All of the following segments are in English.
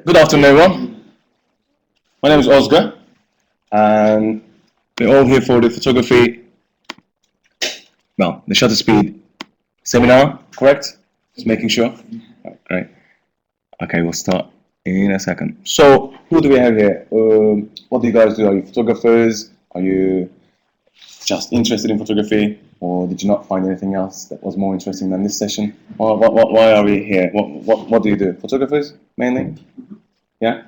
Good afternoon, everyone. My name is Ozgur, and we're all here for the photography, the shutter speed seminar, correct? Just making sure. Right, great. Okay, we'll start in a second. So, who do we have here? What do you guys do? Are you photographers? Are you just interested in photography? Or did you not find anything else that was more interesting than this session? Or why are we here? What do you do? Photographers, mainly? Yeah?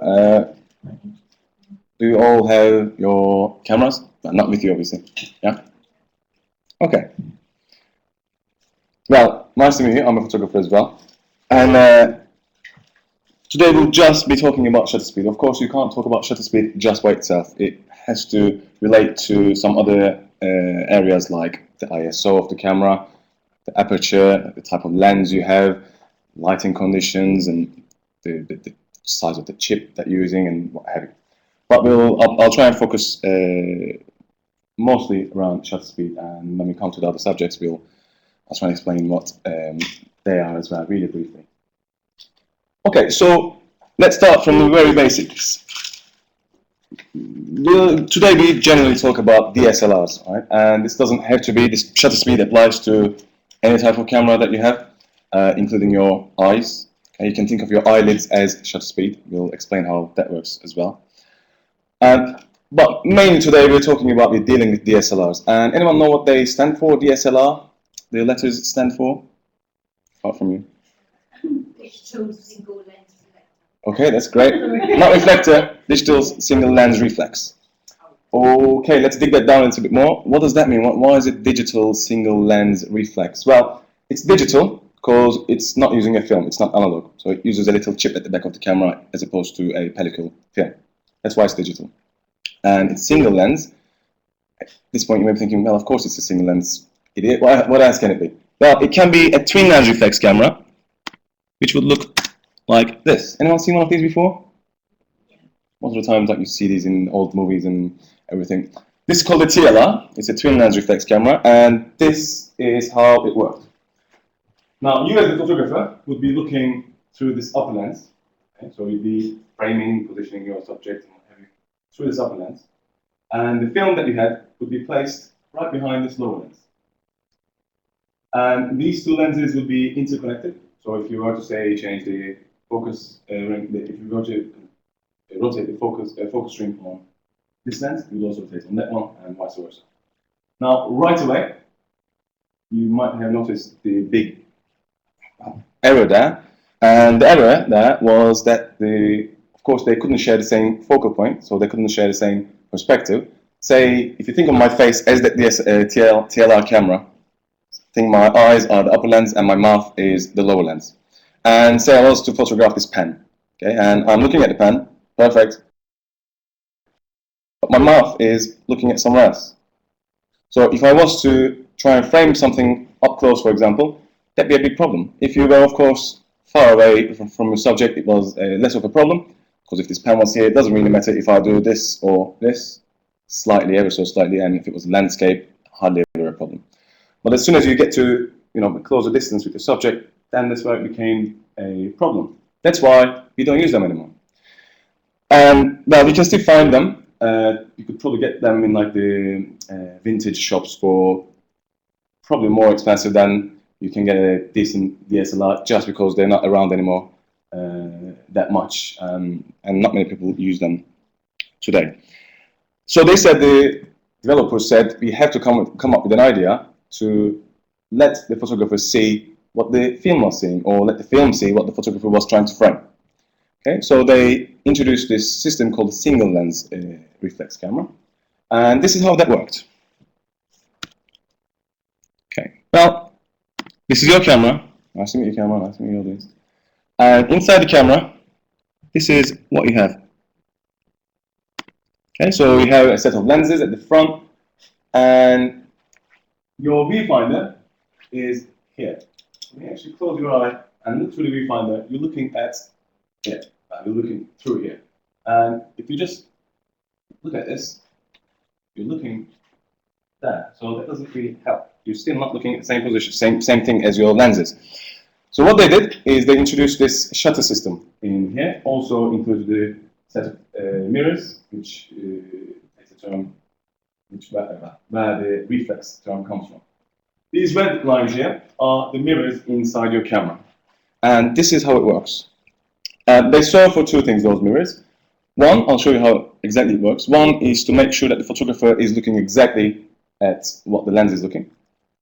Do you all have your cameras? Not with you, obviously. Yeah? Okay. Well, nice to meet you. I'm a photographer as well. And today we'll just be talking about shutter speed. Of course, you can't talk about shutter speed just by itself. It has to relate to some other areas like the ISO of the camera, the aperture, the type of lens you have, lighting conditions, and the size of the chip that you're using, and what have you. But I'll try and focus mostly around shutter speed, and when we come to the other subjects, I'll try and explain what they are as well, really briefly. Okay, so let's start from the very basics. Today we generally talk about DSLRs, right? And this doesn't have to be, this shutter speed applies to any type of camera that you have, including your eyes. Okay, you can think of your eyelids as shutter speed. We'll explain how that works as well. But mainly today we're dealing with DSLRs. And anyone know what they stand for, DSLR? The letters stand for? Apart from you. Digital single lens reflector. Okay, that's great. Not reflector, digital single lens reflex. Okay, let's dig that down a little bit more. What does that mean? Why is it digital single lens reflex? Well, it's digital because it's not using a film, it's not analog. So it uses a little chip at the back of the camera as opposed to a pellicle film. That's why it's digital. And it's single lens. At this point you may be thinking, well, of course it's a single lens. Idiot. What else can it be? Well, it can be a twin lens reflex camera, which would look like this. Anyone seen one of these before? Most of the times that you see these in old movies and everything. This is called a TLR. It's a twin lens reflex camera, and this is how it works. Now, you as a photographer would be looking through this upper lens. Okay? So you'd be framing, positioning your subject and what have you through this upper lens. And the film that you had would be placed right behind this lower lens. And these two lenses would be interconnected. So if you were to say change the focus ring, if you were to rotate the focus ring on this lens, you would also rotate on that one, and vice versa. Now, right away, you might have noticed the big error there, and the error there was that of course, they couldn't share the same focal point, so they couldn't share the same perspective. Say, if you think of my face as the TLR camera, think my eyes are the upper lens and my mouth is the lower lens. And say I was to photograph this pen, okay, and I'm looking at the pen, perfect, but my mouth is looking at somewhere else. So if I was to try and frame something up close, for example, that'd be a big problem. If you were, of course, far away from your subject, it was less of a problem, because if this pen was here, it doesn't really matter if I do this or this, slightly, ever so slightly, and if it was landscape, hardly ever a problem. But as soon as you get to a closer distance with the subject, then that's where it became a problem. That's why we don't use them anymore. Well, we can still find them. You could probably get them in like the vintage shops for probably more expensive than you can get a decent DSLR, just because they're not around anymore that much, and not many people use them today. So the developers said we have to come up with an idea to let the photographer see what the film was seeing, or let the film see what the photographer was trying to frame. Okay, so they introduced this system called single lens reflex camera, and this is how that worked. Okay, well, this is your camera. Nice to meet you, camera. Nice to meet you, audience. And inside the camera, this is what you have. Okay, so you have a set of lenses at the front, and your viewfinder is here. When you actually close your eye and look through the viewfinder, you're looking at here. You're looking through here. And if you just look at this, you're looking there. So that doesn't really help. You're still not looking at the same position, same thing as your lenses. So what they did is they introduced this shutter system in here, also included the set of mirrors, which is a term where the reflex term comes from. These red lines here are the mirrors inside your camera. And this is how it works. They serve for two things, those mirrors. One, I'll show you how exactly it works. One is to make sure that the photographer is looking exactly at what the lens is looking.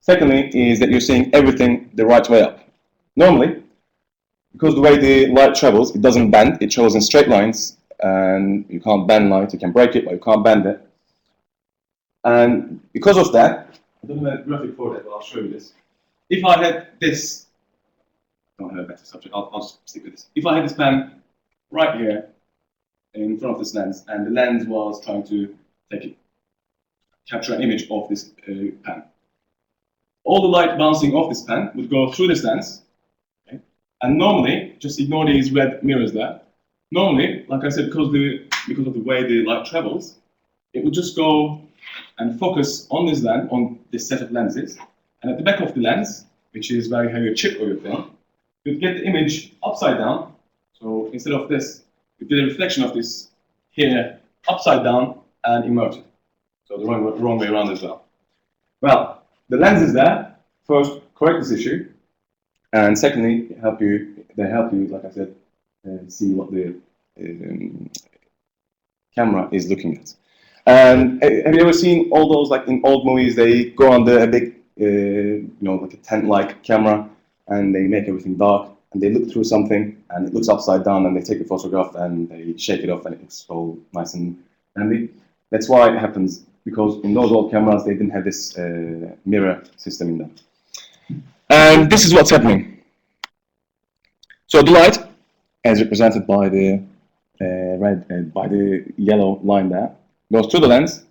Secondly, is that you're seeing everything the right way up. Normally, because the way the light travels, it doesn't bend, it travels in straight lines, and you can't bend light, you can break it, but you can't bend it. And because of that, I don't have a graphic for that, but I'll show you this. If I had this, I don't have a better subject, I'll just stick with this. If I had this pen right here in front of this lens, and the lens was trying to capture an image of this pen, all the light bouncing off this pen would go through this lens, okay? And normally, just ignore these red mirrors there. Normally, like I said, because of the way the light travels, it would just go and focus on this lens, on this set of lenses, and at the back of the lens, which is where you have your chip or your film, you'd get the image upside down. So instead of this, you get a reflection of this here upside down and inverted. So the wrong way around as well. Well, the lenses there, first, correct this issue, and secondly, they help you, like I said, see what the camera is looking at. And have you ever seen all those, like in old movies, they go under a big, like a tent-like camera, and they make everything dark, and they look through something, and it looks upside down, and they take a photograph, and they shake it off, and it looks all nice and handy. That's why it happens, because in those old cameras, they didn't have this mirror system in them. And this is what's happening. So the light, as represented by the by the yellow line there, goes through the lens,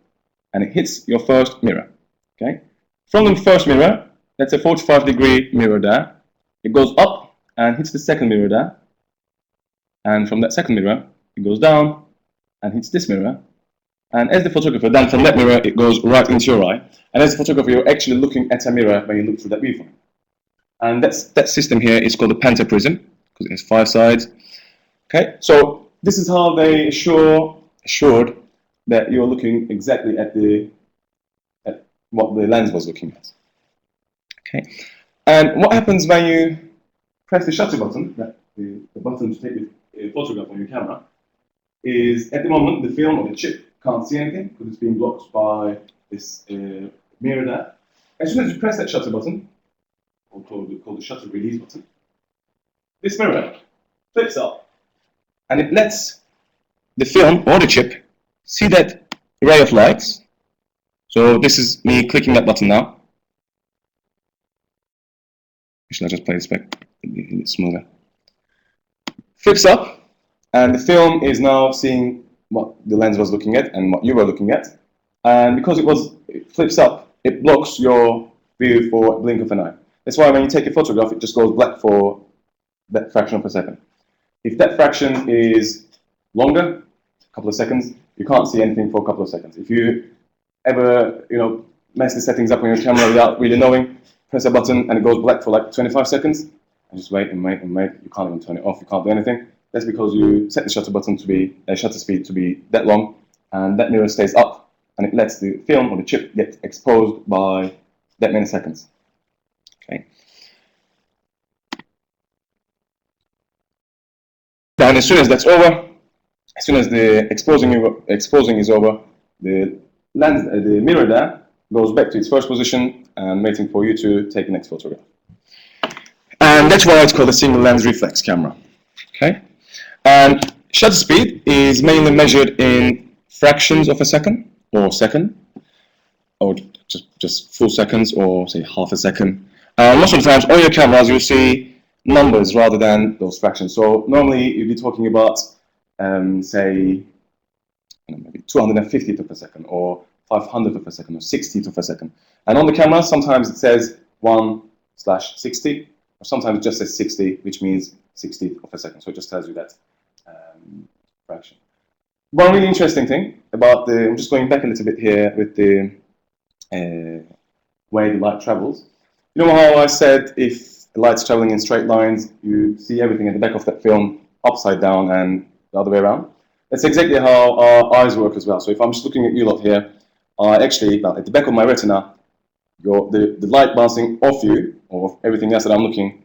and it hits your first mirror. Okay. From the first mirror, that's a 45-degree mirror there. It goes up and hits the second mirror there, and from that second mirror, it goes down and hits this mirror. And as the photographer, then from that mirror, it goes right into your eye. And as the photographer, you're actually looking at a mirror when you look through that viewfinder. And that system here is called a pentaprism, because it has 5 sides. Okay, so this is how they assured that you're looking exactly at what the lens was looking at. Okay, and what happens when you press the shutter button, the button to take a photograph on your camera, is at the moment the film or the chip can't see anything because it's being blocked by this mirror there. As soon as you press that shutter button, or called the shutter release button, this mirror flips up and it lets the film or the chip see that ray of light. So this is me clicking that button now. Should I just play this back a bit smoother? Flips up, and the film is now seeing what the lens was looking at and what you were looking at. And because it flips up, it blocks your view for a blink of an eye. That's why when you take a photograph, it just goes black for that fraction of a second. If that fraction is longer, a couple of seconds, you can't see anything for a couple of seconds. If you ever, mess the settings up on your camera without really knowing, press a button and it goes black for like 25 seconds, and just wait and wait and wait. You can't even turn it off. You can't do anything. That's because you set the shutter button to be shutter speed to be that long, and that mirror stays up, and it lets the film or the chip get exposed by that many seconds. Okay. Then, as soon as that's over, as soon as the exposing is over, the mirror there goes back to its first position and waiting for you to take the next photograph. And that's why it's called a single lens reflex camera. Okay. And shutter speed is mainly measured in fractions of a second, or just full seconds, or say half a second. Most of the times on your cameras you'll see numbers rather than those fractions. So normally you'll be talking about, say, maybe 250th of a second, or 500th of a second, or 60th of a second. And on the camera, sometimes it says 1/60, or sometimes it just says 60, which means 60th of a second. So it just tells you that fraction. One really interesting thing about I'm just going back a little bit here with the way the light travels. You know how I said if the light's traveling in straight lines, you see everything at the back of that film upside down and the other way around. That's exactly how our eyes work as well. So if I'm just looking at you lot here, I actually, well, at the back of my retina, the light bouncing off you, or everything else that I'm looking,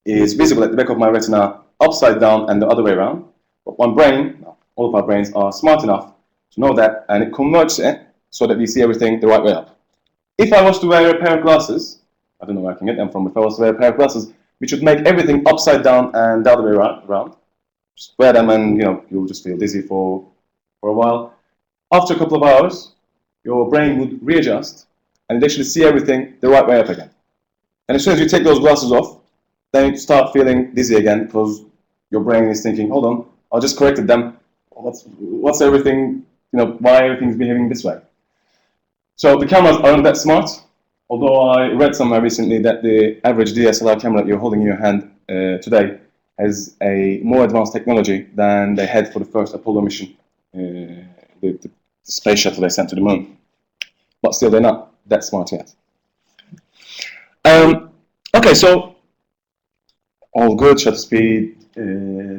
is visible at the back of my retina, upside down and the other way around. But my brain, all of our brains are smart enough to know that, and it converts it so that we see everything the right way up. If I was to wear a pair of glasses, I don't know where I can get them from, if I was to wear a pair of glasses, which would make everything upside down and the other way around, just wear them and you'll just feel dizzy for a while. After a couple of hours, your brain would readjust and it'd actually see everything the right way up again. And as soon as you take those glasses off, then you start feeling dizzy again because your brain is thinking, hold on, I just corrected them. What's everything, why everything's behaving this way? So the cameras aren't that smart, although I read somewhere recently that the average DSLR camera that you're holding in your hand today has a more advanced technology than they had for the first Apollo mission, the space shuttle they sent to the moon. But still, they're not that smart yet. Okay, so all good, shutter speed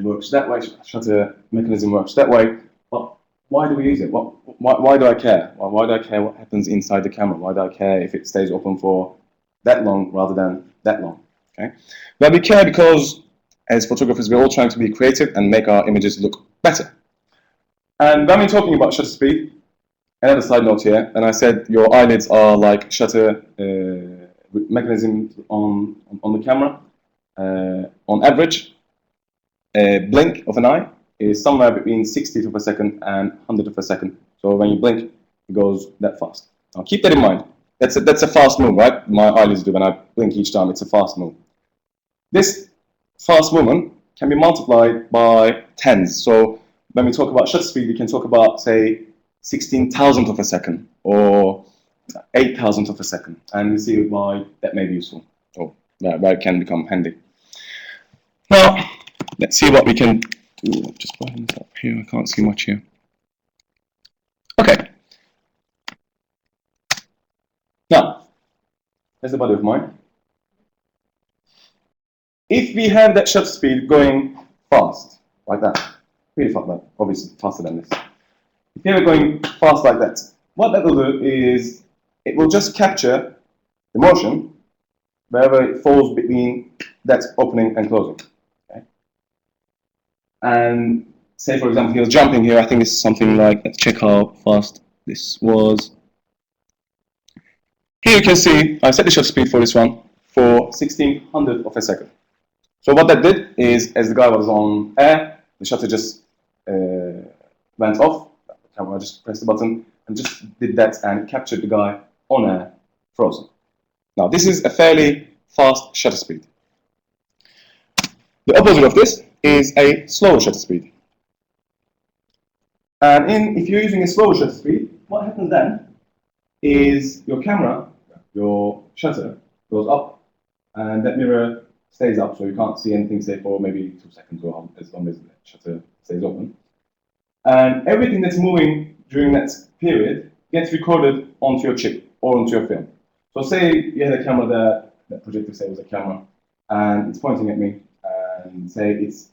works that way, shutter mechanism works that way, but why do we use it? Why do I care? Why do I care what happens inside the camera? Why do I care if it stays open for that long rather than that long? Okay? Well, we care because as photographers, we're all trying to be creative and make our images look better. And when we're talking about shutter speed, another side note here, and I said your eyelids are like shutter mechanisms on the camera. On average, a blink of an eye is somewhere between 60th of a second and 100th of a second. So when you blink, it goes that fast. Now keep that in mind. That's a fast move, right? My eyelids do when I blink each time. It's a fast move. This fast movement can be multiplied by tens. So when we talk about shutter speed, we can talk about, say, 16,000th of a second or 8,000th of a second. And we see why that may be useful, or why it can become handy. Now, let's see what we can do. Just button up here. I can't see much here. Okay. Now, there's the body of mine. If we have that shutter speed going fast, like that, really fast, but obviously faster than this. If you're going fast like that, what that will do is it will just capture the motion wherever it falls between that opening and closing. Okay? And say, for example, he was jumping here. I think this is something like, let's check how fast this was. Here you can see I set the shutter speed for this one for 1600th of a second. So what that did is, as the guy was on air, the shutter just went off. The camera just pressed the button and just did that, and it captured the guy on air, frozen. Now this is a fairly fast shutter speed. The opposite of this is a slower shutter speed. And if you're using a slower shutter speed, what happens then is your camera, your shutter, goes up, and that mirror stays up, so you can't see anything, say, for maybe 2 seconds or as long as the shutter stays open. And everything that's moving during that period gets recorded onto your chip or onto your film. So say you had a camera there, that projector say was a camera, and it's pointing at me, and say it's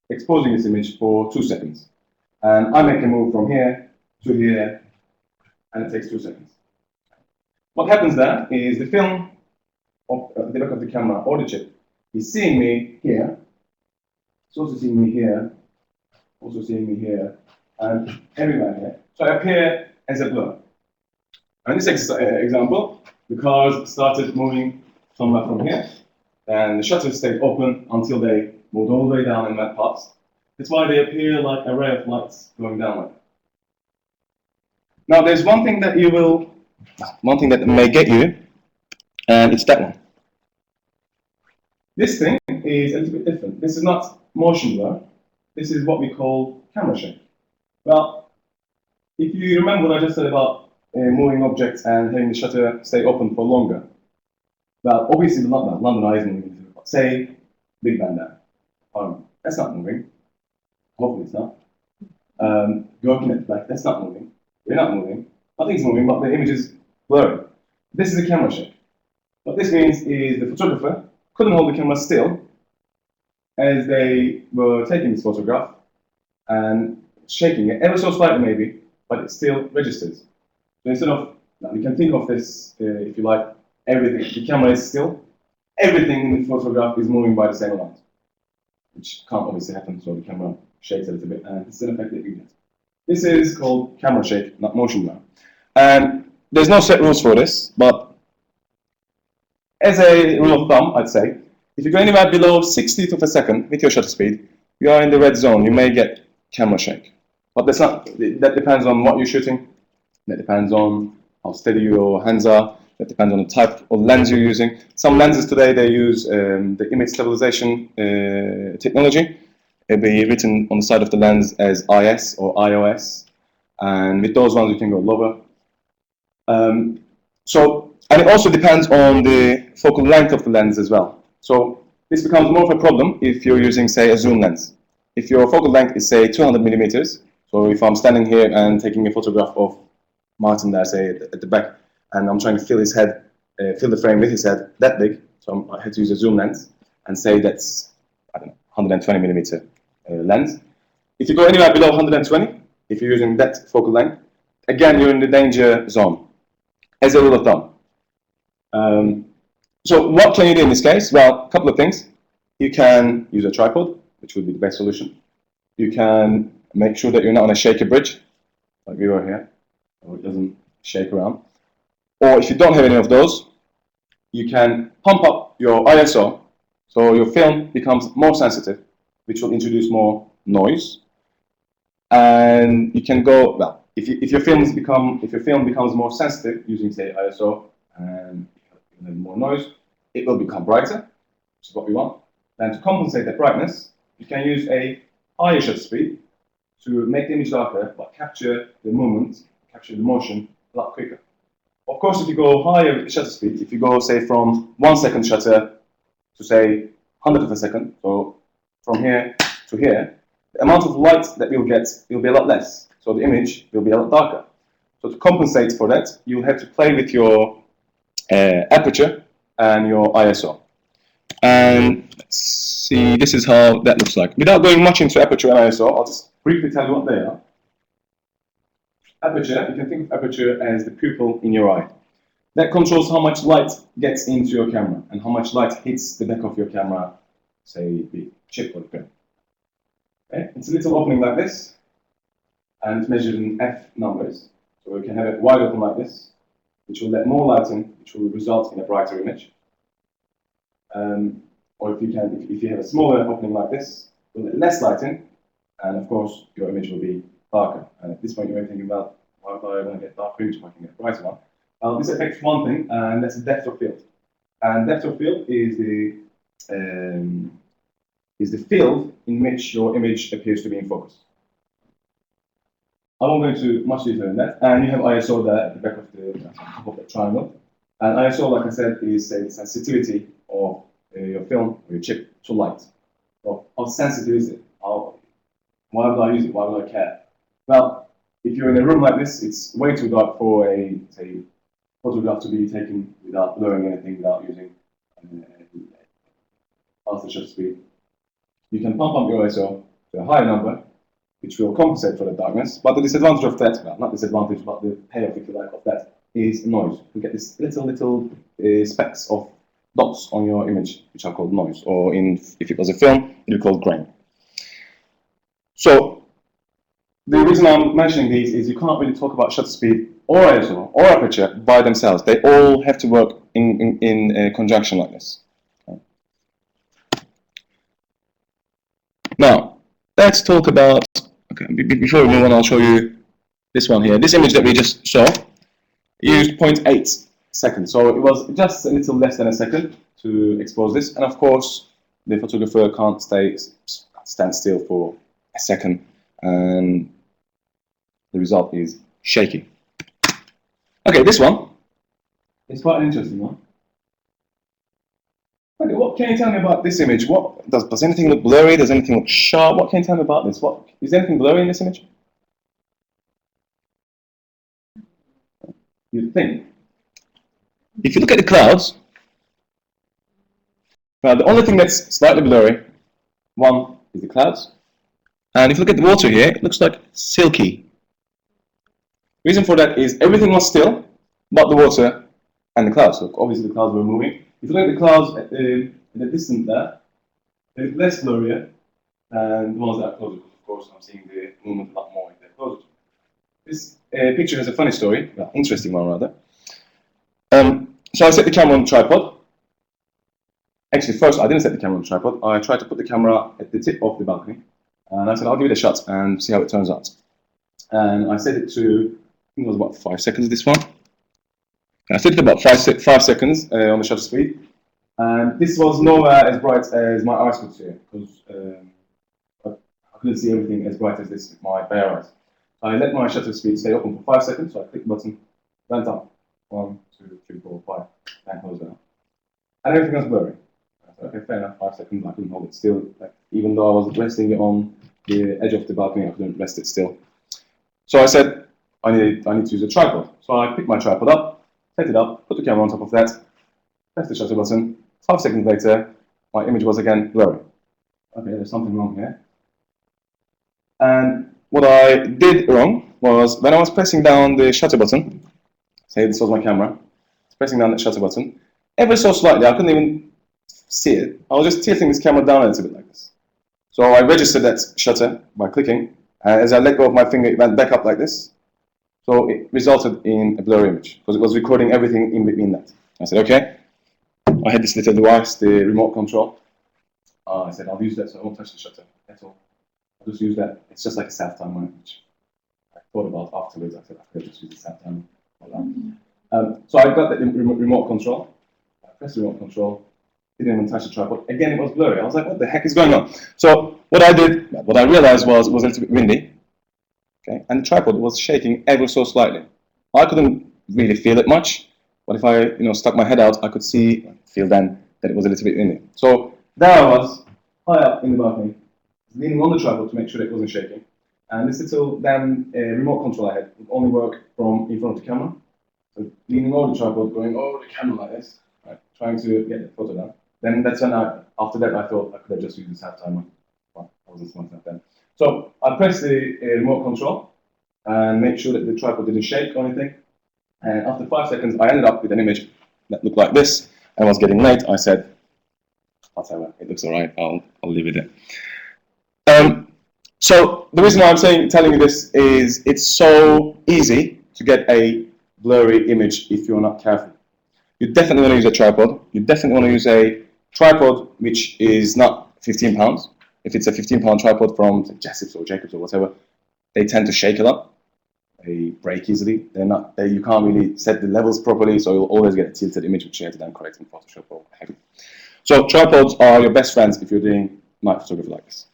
exposing this image for 2 seconds. And I make a move from here to here, and it takes 2 seconds. What happens there is the film of the back of the camera or the chip is seeing me here, it's also seeing me here, also seeing me here, and everywhere here. So I appear as a blur. And in this example, the cars started moving somewhere from here, and the shutters stayed open until they moved all the way down and went past. That's why they appear like a ray of lights going down like that. Now there's one thing that may get you, and it's that one. This thing is a little bit different. This is not motion blur. This is what we call camera shake. Well, if you remember what I just said about moving objects and having the shutter stay open for longer, well, obviously London Eye is moving. Say Big Ben there. That's not moving. Hopefully it's not. Gorgun at the back, that's not moving. We're not moving. Nothing's moving, but the image is blurry. This is a camera shake. What this means is the photographer couldn't hold the camera still as they were taking this photograph and shaking it ever so slightly maybe, but it still registers. So instead of, now we can think of this, if you like, everything, the camera is still, everything in the photograph is moving by the same amount, which can't obviously happen, so the camera shakes a little bit, and it's an effect that you get. This is called camera shake, not motion blur. And there's no set rules for this, but as a rule of thumb, I'd say, if you go anywhere below 60th of a second with your shutter speed, you are in the red zone, you may get camera shake. But that's not, that depends on what you're shooting, that depends on how steady your hands are, that depends on the type of lens you're using. Some lenses today, they use the image stabilization technology. It'll be written on the side of the lens as IS or iOS, and with those ones you can go lower. And it also depends on the focal length of the lens as well. So this becomes more of a problem if you're using, say, a zoom lens. If your focal length is, say, 200 millimeters, so if I'm standing here and taking a photograph of Martin there, say, at the back, and I'm trying to fill his head, fill the frame with his head that big, so I had to use a zoom lens, and say that's, I don't know, 120 millimeter lens. If you go anywhere below 120, if you're using that focal length, again, you're in the danger zone, as a rule of thumb. So what can you do in this case? Well, a couple of things. You can use a tripod, which would be the best solution. You can make sure that you're not on a shaky bridge, like we were here, so it doesn't shake around. Or if you don't have any of those, you can pump up your ISO, so your film becomes more sensitive, which will introduce more noise. And you can go, well, if your film becomes more sensitive using, say, ISO and more noise, it will become brighter, which is what we want. Then to compensate that brightness, you can use a higher shutter speed to make the image darker, but capture the movement, capture the motion a lot quicker. Of course, if you go higher with the shutter speed, if you go, say, from 1 second shutter to, say, 100th of a second, so from here to here, the amount of light that you'll get will be a lot less, so the image will be a lot darker. So to compensate for that, you'll have to play with your aperture and your ISO. And let's see, this is how that looks like. Without going much into aperture and ISO, I'll just briefly tell you what they are. Aperture, you can think of aperture as the pupil in your eye. That controls how much light gets into your camera and how much light hits the back of your camera, say the chip or the film. Okay? It's a little opening like this, and it's measured in F numbers. So we can have it wide open like this, which will let more light in, which will result in a brighter image. Or if you have a smaller opening like this, it will let less light in, and of course your image will be darker. And at this point you may be thinking, well, why do I want to get darker image if I can get a brighter one? This affects one thing, and that's the depth of field. And depth of field is the field in which your image appears to be in focus. I won't go into much detail in that. And you have ISO there at the back of the triangle. And ISO, like I said, is the sensitivity of your film or your chip to light. So how sensitive is it? Why would I use it? Why would I care? Well, if you're in a room like this, it's way too dark for a photograph to be taken without blurring anything, without using faster shutter speed. You can pump up your ISO to a higher number, which will compensate for the darkness. But the disadvantage of that, well, not disadvantage, but the payoff, if you like, of that is noise. You get these little specks of dots on your image, which are called noise, or if it was a film, it would be called grain. So the reason I'm mentioning these is you can't really talk about shutter speed or ISO or aperture by themselves. They all have to work in conjunction like this. Okay. Now, let's talk about, okay, before we move on, I'll show you this one here. This image that we just saw used 0.8 seconds. So it was just a little less than a second to expose this. And of course, the photographer can't stand still for a second. And the result is shaky. Okay, this one is quite an interesting one. Okay, what can you tell me about this image? What does anything look blurry? Does anything look sharp? What can you tell me about this? Is there anything blurry in this image? You'd think. If you look at the clouds, Now, the only thing that's slightly blurry, one is the clouds. And if you look at the water here, it looks like silky. Reason for that is everything was still, but the water and the clouds. So obviously the clouds were moving. If you look at the clouds in the distance there, they're less blurrier than the ones that are closer. Of course, I'm seeing the movement a lot more if they're closer. This picture has a funny story, well, interesting one rather. So I set the camera on the tripod. Actually, first I didn't set the camera on the tripod. I tried to put the camera at the tip of the balcony, and I said I'll give it a shot and see how it turns out. And I set it to, I think it was about 5 seconds. This one. I set it about 5 seconds on the shutter speed, and this was nowhere as bright as my eyes could see, because I couldn't see everything as bright as this with my bare eyes. I let my shutter speed stay open for 5 seconds, so I clicked the button, went up, 1, 2, 3, 4, 5, and closed down. And everything was blurry. I said, okay, fair enough, 5 seconds, I couldn't hold it still. Like, even though I was resting it on the edge of the balcony, I couldn't rest it still. So I said, I need to use a tripod. So I picked my tripod up, set it up, put the camera on top of that, pressed the shutter button. 5 seconds later, my image was again blurry. Okay, there's something wrong here. And what I did wrong was when I was pressing down the shutter button, say this was my camera, pressing down the shutter button, ever so slightly, I couldn't even see it. I was just tilting this camera down a little bit like this. So I registered that shutter by clicking, and as I let go of my finger, it went back up like this. So it resulted in a blurry image, because it was recording everything in between that. I said, okay. I had this little device, the remote control. I said, I'll use that so I won't touch the shutter at all. I'll just use that. It's just like a self-timer, which I thought about afterwards. I said, I could just use the self-timer. So I got that remote control. I pressed the remote control. Didn't even touch the tripod. Again, it was blurry. I was like, what the heck is going on? So what I realized was it was a little bit windy. Okay, and the tripod was shaking ever so slightly. I couldn't really feel it much, but if I stuck my head out, I could feel then that it was a little bit windy. So there I was, high up in the balcony, leaning on the tripod to make sure that it wasn't shaking. And this little remote control I had would only work from in front of the camera. So leaning over the tripod, going over the camera like this, right, trying to get the photo down. Then that's when after that I thought I could have just used this half timer. Well, I wasn't smart enough then. So I pressed the remote control and made sure that the tripod didn't shake or anything. And after 5 seconds, I ended up with an image that looked like this. And it was getting late. I said, whatever, it looks all right. I'll leave it there. So the reason why I'm telling you this is it's so easy to get a blurry image if you're not careful. You definitely want to use a tripod. You definitely want to use a tripod which is not 15 pounds. If it's a 15-pound tripod from Jessop's or Jacobs or whatever, they tend to shake a lot. They break easily. You can't really set the levels properly, so you'll always get a tilted image which you have to then correct in Photoshop or whatever. So tripods are your best friends if you're doing night photography like this.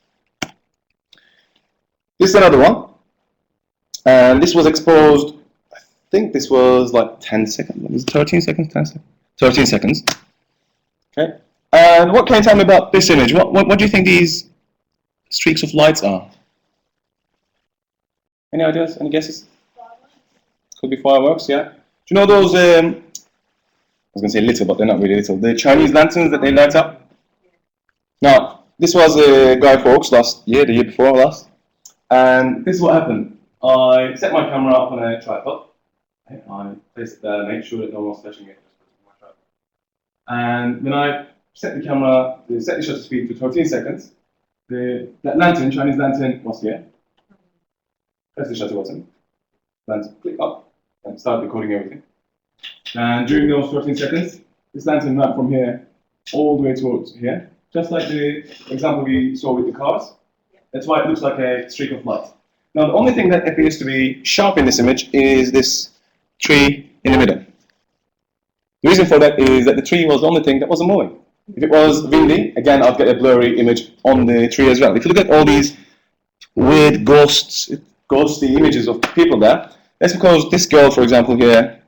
This is another one. And this was exposed, I think this was like 10 seconds. Was it 13 seconds? 10 seconds? 13 seconds. Okay. And what can you tell me about this image? What do you think these streaks of lights are? Any ideas? Any guesses? Could be fireworks, yeah. Do you know those, I was going to say little, but they're not really little, the Chinese lanterns that they light up? Now, this was a Guy Fawkes last year, the year before last, and this is what happened. I set my camera up on a tripod. I placed it there, made sure that no one was touching it. And when I set the camera, set the shutter speed to 13 seconds, that lantern, Chinese lantern, was here. Press the shutter button, lantern, click up, and start recording everything. And during those 13 seconds, this lantern went from here all the way towards here, just like the example we saw with the cars. That's why it looks like a streak of light. Now, the only thing that appears to be sharp in this image is this tree in the middle. The reason for that is that the tree was the only thing that wasn't moving. If it was windy, again, I'd get a blurry image on the tree as well. If you look at all these weird ghosty images of people there, that's because this girl, for example, here,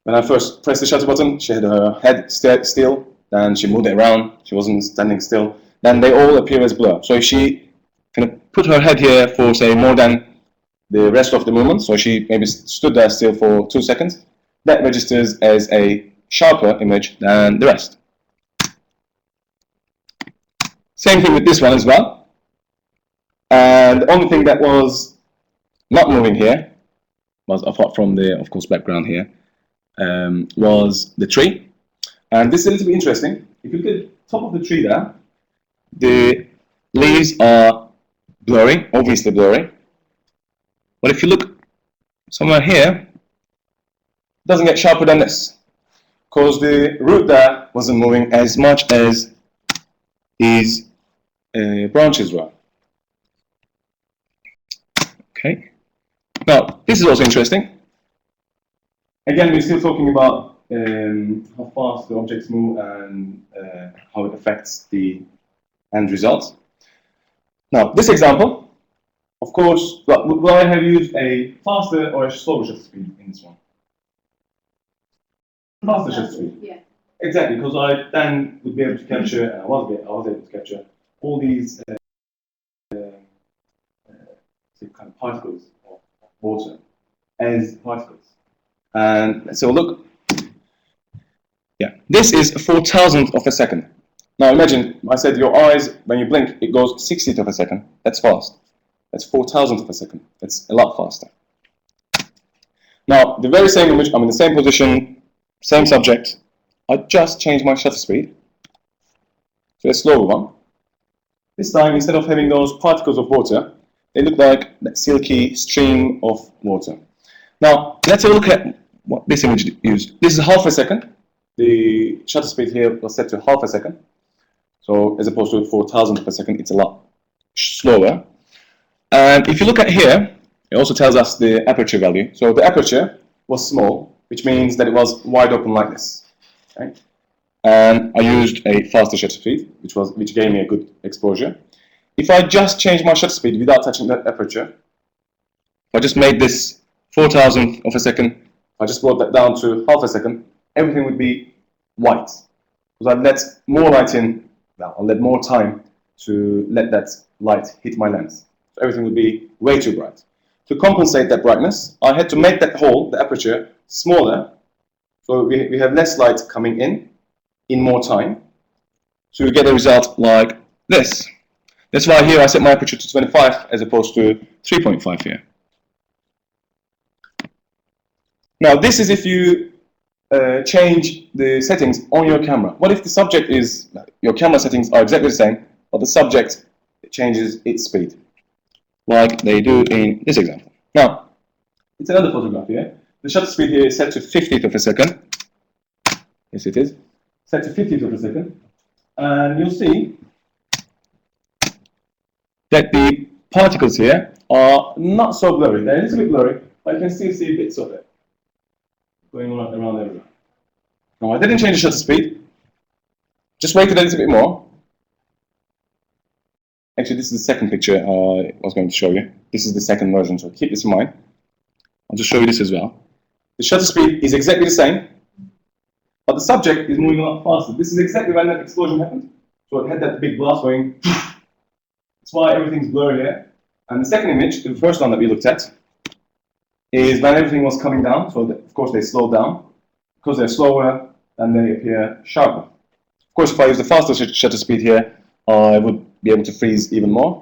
when I first pressed the shutter button, she had her head still, then she moved it around, she wasn't standing still, then they all appear as blur. So if she kind of put her head here for, say, more than the rest of the movement, so she maybe stood there still for 2 seconds, that registers as a sharper image than the rest. Same thing with this one as well. And the only thing that was not moving here was, apart from the, of course, background here, was the tree. And this is a little bit interesting. If you look at the top of the tree there, the leaves are blurry, obviously blurry. But if you look somewhere here, it doesn't get sharper than this, because the root there wasn't moving as much as these branches were. Okay. Now, this is also interesting. Again, we're still talking about how fast the objects move and how it affects the end result. Now, this example, of course, will I have used a faster or a slower shutter speed in this one? Faster shutter speed. Yeah. Exactly, because I then would be able to capture, and I was able to capture all these kind of particles of water as particles. And so look, yeah, this is a 4,000th of a second. Now imagine, I said your eyes, when you blink, it goes 60th of a second. That's fast. That's 4,000th of a second. That's a lot faster. Now, the very same image, I'm in the same position, same subject. I just changed my shutter speed to a slower one. This time, instead of having those particles of water, they look like that silky stream of water. Now, let's have a look at what this image used. This is half a second. The shutter speed here was set to half a second. So, as opposed to 4,000th per second, it's a lot slower. And if you look at here, it also tells us the aperture value. So, the aperture was small, which means that it was wide open like this. Okay? And I used a faster shutter speed, which gave me a good exposure. If I just change my shutter speed without touching that aperture, if I just made this 4,000th of a second, if I just brought that down to half a second, everything would be white. Because I'd let more light in, well, I'll let more time to let that light hit my lens. So everything would be way too bright. To compensate that brightness, I had to make that hole, the aperture, smaller. So we have less light coming in more time, to get a result like this. That's why here I set my aperture to 25 as opposed to 3.5 here. Now this is if you change the settings on your camera. What if the subject is, your camera settings are exactly the same, but the subject changes its speed, like they do in this example. Now, it's another photograph here. The shutter speed here is set to 50th of a second. Yes, it is. Set to 50th of a second. And you'll see that the particles here are not so blurry. They're a little bit blurry, but you can still see bits of it going on around everywhere. Now, I didn't change the shutter speed. Just waited a little bit more. Actually, this is the second picture I was going to show you. This is the second version, so keep this in mind. I'll just show you this as well. The shutter speed is exactly the same, but the subject is moving a lot faster. This is exactly when that explosion happened. So it had that big blast going. That's why everything's blurry here. And the second image, the first one that we looked at, is when everything was coming down. So that, of course they slowed down. Because they're slower, then they appear sharper. Of course, if I use the faster shutter speed here, I would be able to freeze even more.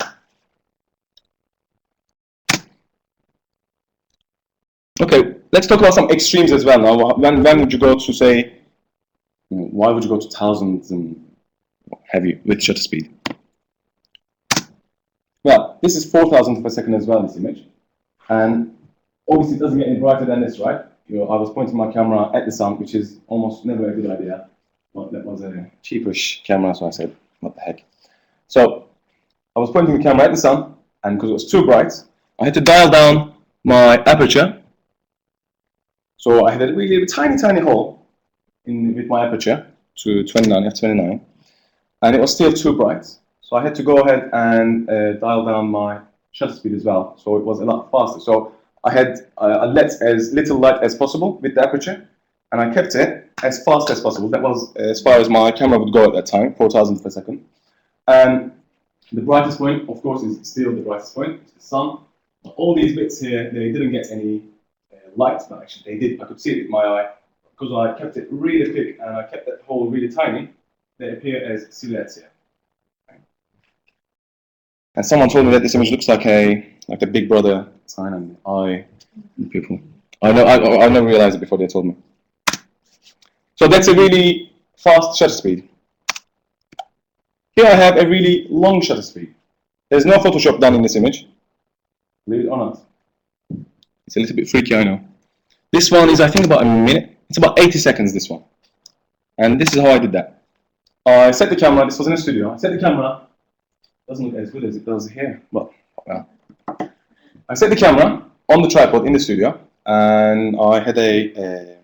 Okay, let's talk about some extremes as well now. When would you go to say, why would you go to thousands and heavy with shutter speed? Well, this is 4,000th per second as well, this image. And obviously it doesn't get any brighter than this, right? I was pointing my camera at the sun, which is almost never a good idea. But that was a cheapish camera, so I said, what the heck. So I was pointing the camera at the sun, and because it was too bright, I had to dial down my aperture. So I had a really tiny hole with my aperture to 29, f29, and it was still too bright. So I had to go ahead and dial down my shutter speed as well, so it was a lot faster. So I had let as little light as possible with the aperture, and I kept it as fast as possible. That was as far as my camera would go at that time, 4,000 per second. And the brightest point, of course, is still the brightest point, the sun. But all these bits here, they didn't get any light, but actually they did. I could see it with my eye. Because I kept it really thick and I kept that hole really tiny, they appear as silhouettes here. Okay. And someone told me that this image looks like the Big Brother sign and the eye and people. I never realized it before they told me. So that's a really fast shutter speed. Here I have a really long shutter speed. There's no Photoshop done in this image. Believe it or not. It's a little bit freaky, I know. This one is, I think, about a minute. It's about 80 seconds, this one. And this is how I did that. I set the camera, this was in a studio. I set the camera, doesn't look as good as it does here, but well. I set the camera on the tripod in the studio, and I had a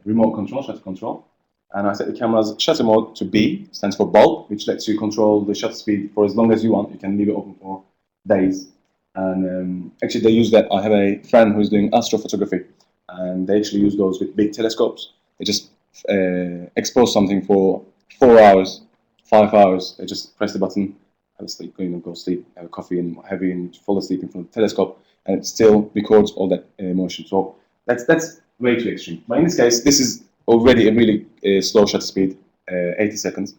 remote control, shutter control, and I set the camera's shutter mode to B, stands for bulb, which lets you control the shutter speed for as long as you want. You can leave it open for days. And actually they use that. I have a friend who's doing astrophotography, and they actually use those with big telescopes. They just expose something for 4 hours, 5 hours. They just press the button, have a sleep, go sleep, have a coffee and what have you, and fall asleep in front of the telescope, and it still records all that motion. So that's way too extreme. But in this case, this is already a really slow shutter speed, 80 seconds.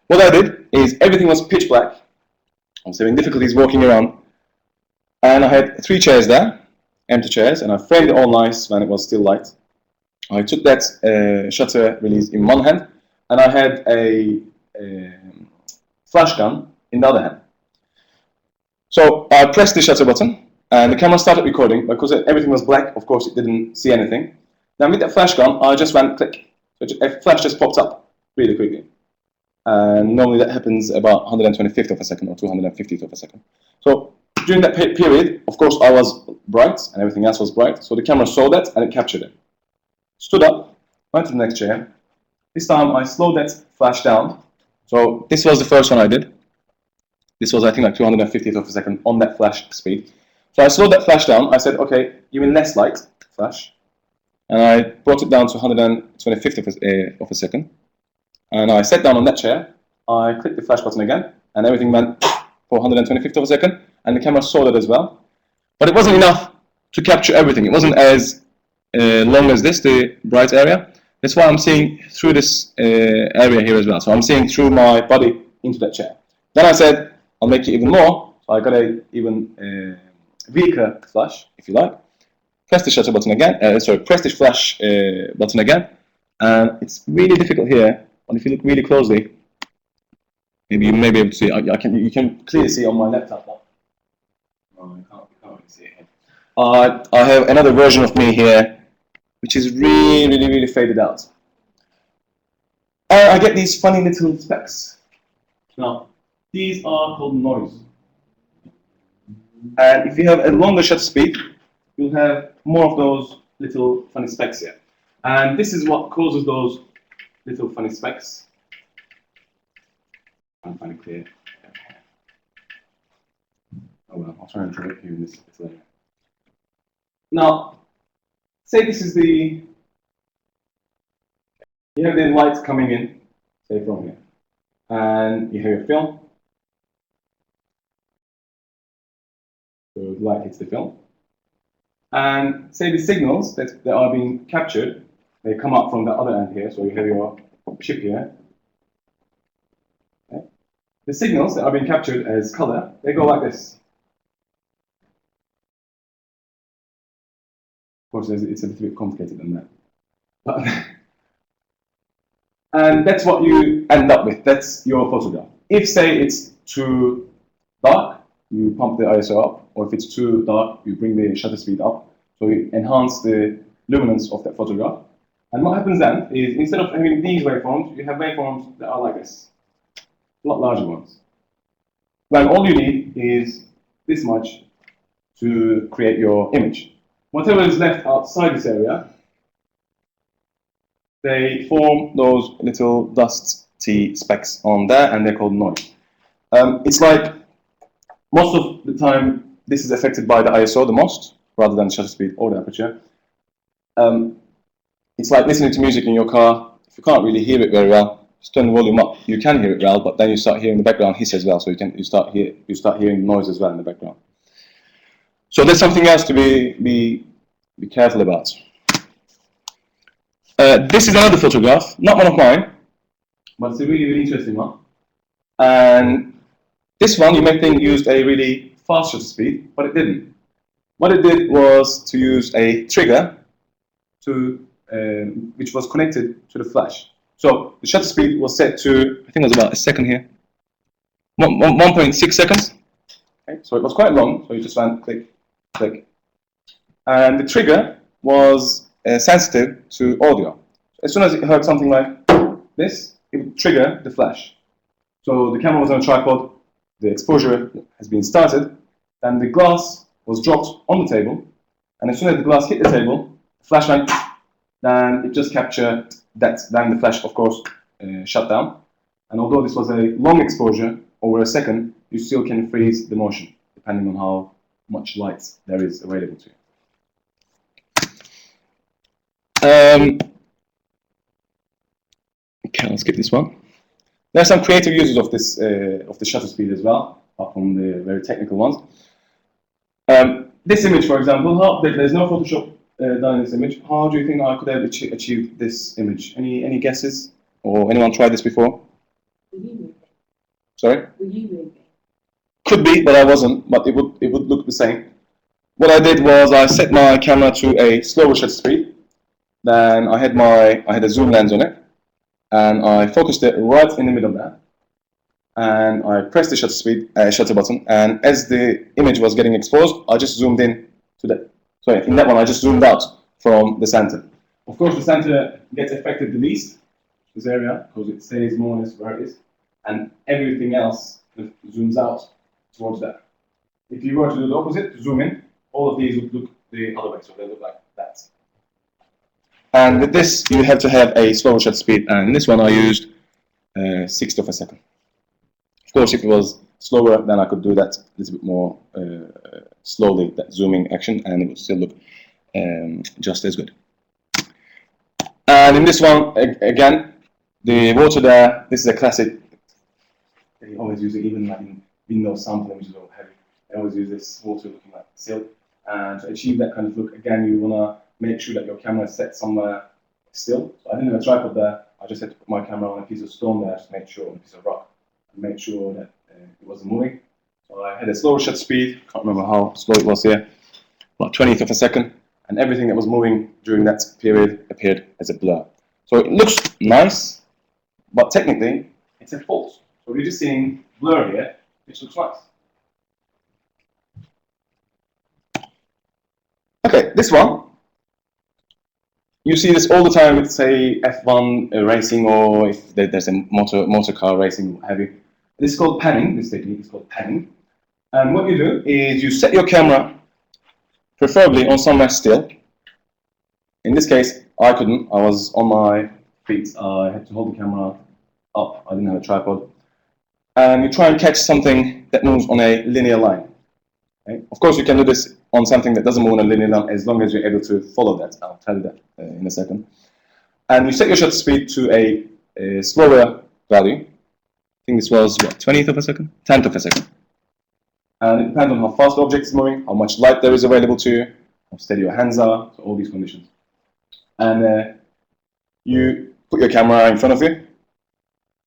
What I did is everything was pitch black. I was having difficulties walking around, and I had 3 chairs there, empty chairs, and I framed it all nice when it was still light. I took that shutter release in one hand, and I had a flash gun in the other hand. So I pressed the shutter button, and the camera started recording. Because everything was black, of course, it didn't see anything. Then with that flash gun, I just went click. So a flash just popped up really quickly. And normally that happens about 125th of a second or 250th of a second. So during that period, of course, I was bright and everything else was bright. So the camera saw that and it captured it. Stood up, went to the next chair. This time I slowed that flash down. So this was the first one I did. This was, I think, like 250th of a second on that flash speed. So I slowed that flash down. I said, okay, even less light, flash. And I brought it down to 125th of a second. And I sat down on that chair. I clicked the flash button again, and everything went for 125th of a second. And the camera saw that as well. But it wasn't enough to capture everything. It wasn't as long as this, the bright area. That's why I'm seeing through this area here as well. So I'm seeing through my body into that chair. Then I said, I'll make it even more. So I got a even weaker flash, if you like. Press the shutter button again. Press the flash button again. And it's really difficult here. But if you look really closely, maybe you may be able to see. You can clearly see on my laptop. Oh, you can't really see it here. I have another version of me here, which is really faded out. I get these funny little specks. Now, these are called noise. And if you have a longer shutter speed, you'll have more of those little funny specks here. And this is what causes those little funny specks. I'm trying to clear. Oh well, I'll try and draw it here in this little area. Now, say this is you have the light coming in, say from here, and you have your film. So the light hits the film. And say the signals that are being captured, they come up from the other end here, so you have your chip here. Okay. The signals that are being captured as color, they go like this. Of course, it's a little bit complicated than that. But and that's what you end up with. That's your photograph. If, say, it's too dark, you pump the ISO up. Or if it's too dark, you bring the shutter speed up. So you enhance the luminance of that photograph. And what happens then is, instead of having these waveforms, you have waveforms that are like this. A lot larger ones. Then all you need is this much to create your image. Whatever is left outside this area, they form those little dusty specks on there, and they're called noise. It's like most of the time this is affected by the ISO the most, rather than shutter speed or the aperture. It's like listening to music in your car. If you can't really hear it very well, just turn the volume up. You can hear it well, but then you start hearing the background hiss as well, so you start hearing noise as well in the background. So that's something else to be careful about. This is another photograph, not one of mine, but it's a really interesting one. And This one you may think used a really fast shutter speed, but it didn't. What it did was to use a trigger to, which was connected to the flash. So the shutter speed was set to, I think it was about a second here, 1.6 seconds. Okay, so it was quite long, so you just went click, click. And the trigger was sensitive to audio. As soon as it heard something like this, it would trigger the flash. So the camera was on a tripod, the exposure has been started, and the glass was dropped on the table, and as soon as the glass hit the table, the flash went, then it just captured that. Then the flash, of course, shut down. And although this was a long exposure, over a second, you still can freeze the motion, depending on how much light there is available to you. Okay, let's get this one. There are some creative uses of this of the shutter speed as well, apart from the very technical ones. This image, for example, there's no Photoshop done in this image. How do you think I could have achieved this image? Any guesses? Or anyone tried this before? Were you moving? Sorry? Were you moving? Could be, but I wasn't. But it would look the same. What I did was I set my camera to a slower shutter speed. Then I had a zoom lens on it, and I focused it right in the middle there. And I pressed the shutter button, and as the image was getting exposed, I just zoomed in to that. Sorry, in that one, I just zoomed out from the center. Of course, the center gets affected the least, this area, because it stays more or less where it is, and everything else zooms out towards that. If you were to do the opposite, to zoom in, all of these would look the other way, so they look like that. And with this, you have to have a slower shutter speed, and in this one, I used 1/6 of a second. Of course, if it was slower, then I could do that a little bit more slowly, that zooming action, and it would still look just as good. And in this one, again, the water there, this is a classic. They always use it even like in Windows sample images or heavy. They always use this water looking like silk. And to achieve that kind of look, again, you want to make sure that your camera is set somewhere still. So I didn't have a tripod there. I just had to put my camera on a piece of stone there to make sure, a piece of rock, and make sure that it wasn't moving. So I had a slower shutter speed. Can't remember how slow it was here. About 20th of a second. And everything that was moving during that period appeared as a blur. So it looks nice, but technically it's a false. So we're just seeing blur here, which looks nice. Okay, this one, you see this all the time with, say, F1 racing, or if there's a motor car racing, what have you. This is called panning. This technique is called panning. And what you do is you set your camera preferably on somewhere still. In this case, I couldn't. I was on my feet. I had to hold the camera up. I didn't have a tripod. And you try and catch something that moves on a linear line. Okay? Of course, you can do this on something that doesn't move on a linear line as long as you're able to follow that. I'll tell you that in a second. And you set your shutter speed to a slower value. I think this was, what, 20th of a second? 10th of a second. And it depends on how fast the object is moving, how much light there is available to you, how steady your hands are, so all these conditions. And you put your camera in front of you,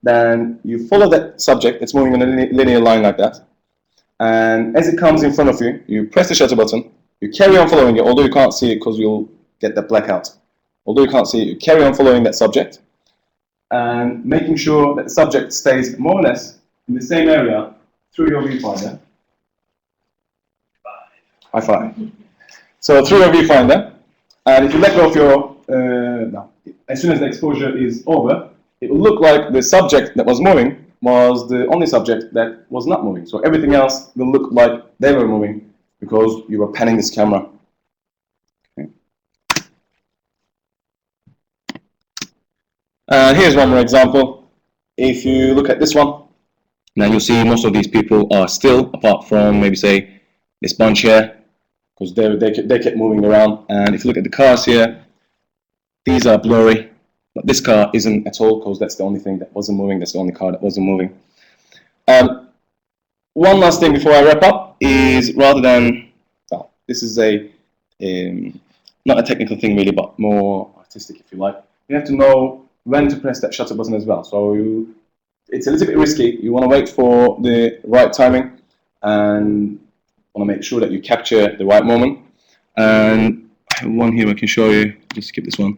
then you follow that subject that's moving on a linear line like that, and as it comes in front of you, you press the shutter button, you carry on following it, although you can't see it because you'll get that blackout. Although you can't see it, you carry on following that subject, and making sure that the subject stays more or less in the same area through your viewfinder. High five. So through your viewfinder, and if you let go of your, as soon as the exposure is over, it will look like the subject that was moving was the only subject that was not moving. So everything else will look like they were moving because you were panning this camera. Okay. And here's one more example. If you look at this one, now you'll see most of these people are still, apart from maybe say this bunch here, because they kept moving around. And if you look at the cars here, these are blurry, but this car isn't at all, because that's the only thing that wasn't moving. That's the only car that wasn't moving. One last thing before I wrap up is, rather than, well, this is not a technical thing really, but more artistic if you like. You have to know when to press that shutter button as well. So it's a little bit risky. You want to wait for the right timing and want to make sure that you capture the right moment. And I have one here I can show you. Just skip this one.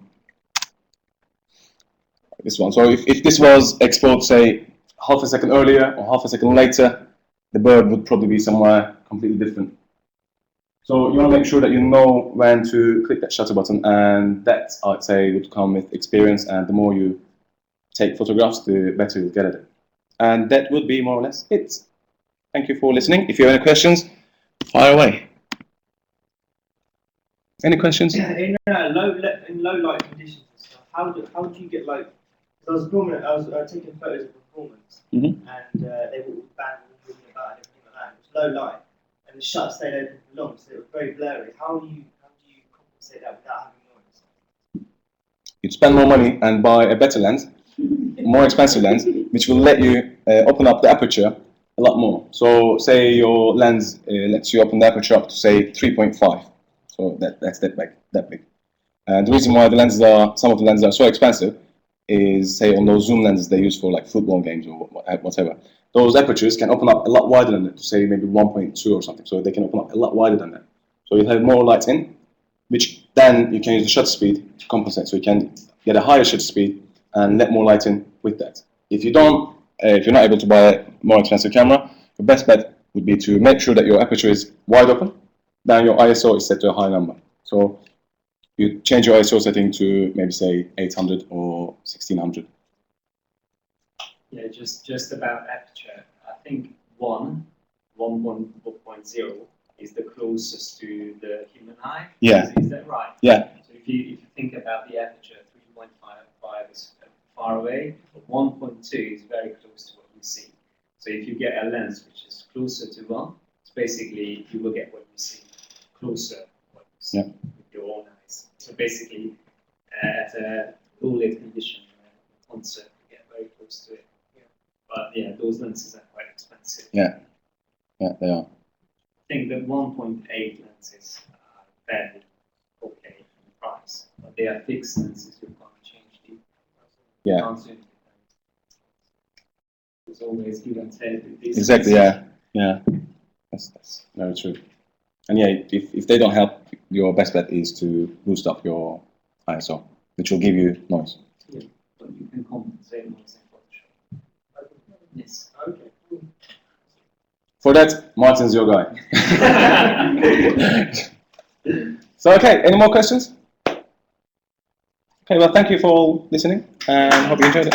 This one. So if this was exposed, say, half a second earlier or half a second later, the bird would probably be somewhere completely different. So you want to make sure that you know when to click that shutter button, and that, I'd say, would come with experience, and the more you take photographs, the better you'll get at it. And that would be more or less it. Thank you for listening. If you have any questions, fire away. Any questions? In low light conditions and stuff, how do you get like? Because I was taking photos of performance, and they were all banned and moving about and everything like that. It was low light, and the shutter stayed open for long, so it was very blurry. How do you compensate that without having noise? You'd spend more money and buy a better lens, more expensive lens, which will let you open up the aperture a lot more. So say your lens lets you open the aperture up to say 3.5. So that's that big. And the reason why some of the lenses are so expensive is, say, on those zoom lenses they use for like football games or whatever. Those apertures can open up a lot wider than that, to say maybe 1.2 or something. So they can open up a lot wider than that. So you have more light in, which then you can use the shutter speed to compensate. So you can get a higher shutter speed and let more light in with that. If you don't, if you're not able to buy a more expensive camera, the best bet would be to make sure that your aperture is wide open, then your ISO is set to a high number. So you change your ISO setting to maybe say 800 or 1600. Yeah, just about aperture. I think 1.0 is the closest to the human eye. Yeah. Is that right? Yeah. So if you think about the aperture, 3.5 is far away, but 1.2 is very close to what you see. So if you get a lens which is closer to 1, it's basically you will get what you see closer to what you see with your own eyes. So basically, at a low lit condition, concert, you get very close to it. But yeah, those lenses are quite expensive. Yeah, they are. I think the 1.8 lenses are fairly okay in price, but they are fixed lenses. You can't change the. Yeah. Can't change the. It's always give and take with these. Exactly. Yeah. That's very true. And yeah, if they don't help, your best bet is to boost up your ISO, which will give you noise. Yeah, but you can compensate noise in Photoshop. Yes. Okay. For that, Martin's your guy. So, okay, any more questions? Okay, well, thank you for listening and hope you enjoyed it.